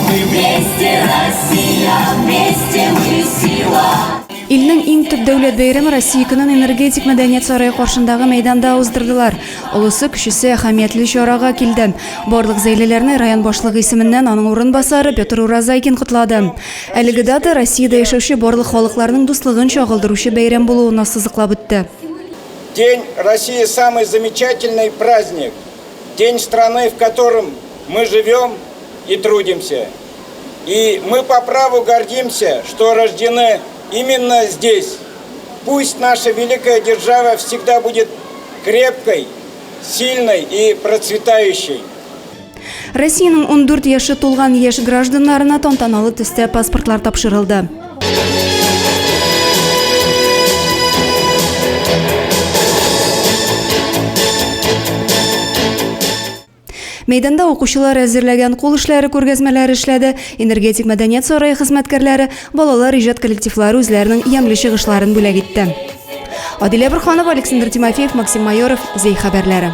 Мы вместе, Россия, вместе мы сила. Илнең иң төп дәүләт бәйрәме Россия көнен энергетик мәдәният сарае каршындагы мәйданда уздырдылар. Олысы кешесе әһәмиятле чарага килде. Барлык зәйлеләрне район башлыгы исеменнән аның урынбасары Петр Уразайкин котлады. Әлеге дата Россиядә яшәүче барлык халыкларның дуслыгын чагылдыручы бәйрәм булуына сызыклап үтте. День России – самый замечательный праздник. День страны, в котором мы живем и трудимся. И мы по праву гордимся, что рождены именно здесь. Пусть наша великая держава всегда будет крепкой, сильной и процветающей. Россиянең 14 яшы тулган яшь гражданнарына тантаналы төстә паспортлар тапшырылды. Мәйданда укучылар әзерләгән кул эшләре күргәзмәләре эшләде, энергетик мәдәният сарае хезмәткәрләре, балалар иҗат коллективлары үзләренең ямьле чыгышларын бүләк итте. Адилә Борханова, Александр Тимофеев, Максим Майоров, Зей хәбәрләре.